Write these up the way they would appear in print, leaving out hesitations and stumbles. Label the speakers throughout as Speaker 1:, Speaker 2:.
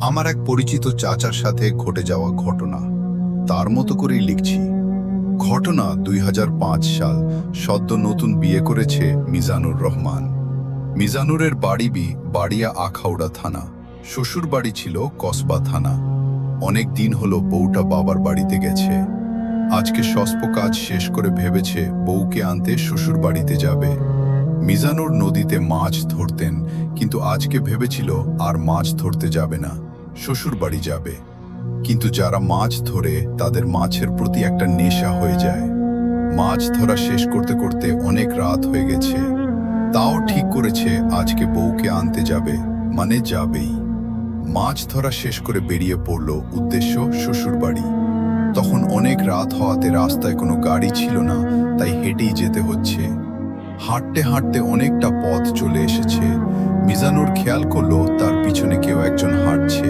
Speaker 1: আমার এক পরিচিত চাচার সাথে ঘটে যাওয়া ঘটনা তার মতো করেই লিখছি। ঘটনা ২০০৫ সাল। সদ্য নতুন বিয়ে করেছে মিজানুর রহমান। মিজানুরের বাড়িয়া আখাউড়া থানা। শ্বশুর বাড়ি ছিল কসবা থানা। অনেক দিন হলো বউটা বাবার বাড়িতে গেছে। আজকে সস্প কাজ শেষ করে ভেবেছে বউকে আনতে শ্বশুর বাড়িতে যাবে। মিজানুর নদীতে মাছ ধরতেন, কিন্তু আজকে ভেবেছিল আর মাছ ধরতে যাবে না, শ্বশুর বাড়ি যাবে। কিন্তু যারা মাছ ধরে তাদের মাছের প্রতি একটা নেশা হয়ে যায়। মাছ ধরা শেষ করতে করতে অনেক রাত হয়ে গেছে। তাও ঠিক করেছে আজকে বউকে আনতে যাবে, মানে যাবেই। মাছ ধরা শেষ করে বেরিয়ে পড়ল, উদ্দেশ্য শ্বশুর বাড়ি। তখন অনেক রাত হওয়াতে রাস্তায় কোনো গাড়ি ছিল না, তাই হেঁটেই যেতে হচ্ছে। হাঁটতে হাঁটতে অনেকটা পথ চলে এসেছে। মিজানুর খেয়াল করলো তার পিছনে কেউ একজন হাঁটছে।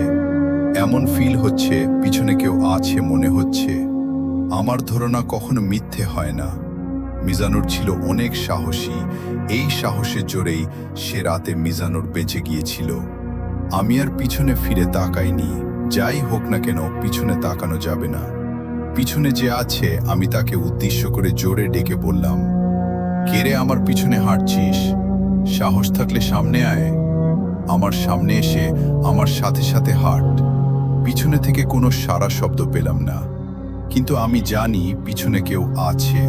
Speaker 1: এমন ফিল হচ্ছে পিছনে কেউ আছে মনে হচ্ছে। আমার ধারণা কখনো মিথ্যে হয় না। মিজানুর ছিল অনেক সাহসী। এই সাহসের জোরেই সে রাতে মিজানুর বেঁচে গিয়েছিল। আমি আর পিছনে ফিরে তাকাইনি। যাই হোক না কেন, পিছনে তাকানো যাবে না। পিছনে যে আছে আমি তাকে উদ্দেশ্য করে জোরে ডেকে বললাম, কে রে আমার পিছনে হাঁটছিস? সাহস থাকলে সামনে আয়। আমার সামনে এসে আমার সাথে সাথে হাঁট। পিছনে থেকে কোনো সারা শব্দ পেলাম না, কিন্তু আমি জানি পিছনে কেউ আছে।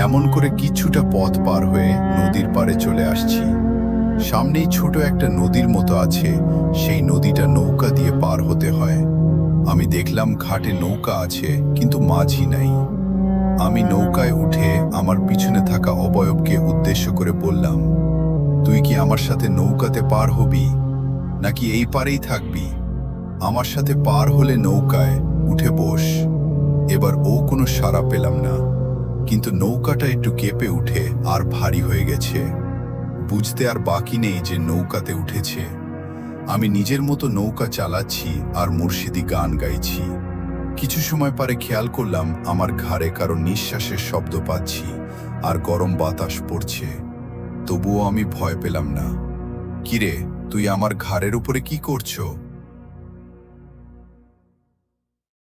Speaker 1: এমন করে কিছুটা পথ পার হয়ে নদীর পাড়ে চলে আসছি। সামনেই ছোট একটা নদীর মতো আছে। সেই নদীটা নৌকা দিয়ে পার হতে হয়। আমি দেখলাম ঘাটে নৌকা আছে, কিন্তু মাঝি নাই। আমি নৌকায় উঠে আমার পিছনে থাকা অবয়বকে উদ্দেশ্য করে বললাম, তুই কি আমার সাথে নৌকাতে পার হবি, নাকি এই পারেই থাকবি? আমার সাথে পার হলে নৌকায় উঠে বস। এবার ও কোনো সাড়া পেলাম না, কিন্তু নৌকাটা একটু কেঁপে উঠে আর ভারী হয়ে গেছে। বুঝতে আর বাকি নেই যে নৌকাতে উঠেছে। আমি নিজের মতো নৌকা চালাচ্ছি আর মুর্শিদি গান গাইছি। কিছু সময় পরে খেয়াল করলাম আমার ঘাড়ে কারো নিঃশ্বাসের শব্দ পাচ্ছি আর গরম বাতাস পড়ছে। তবুও আমি ভয় পেলাম না। কিরে, তুই আমার ঘাড়ের উপরে কি করছো?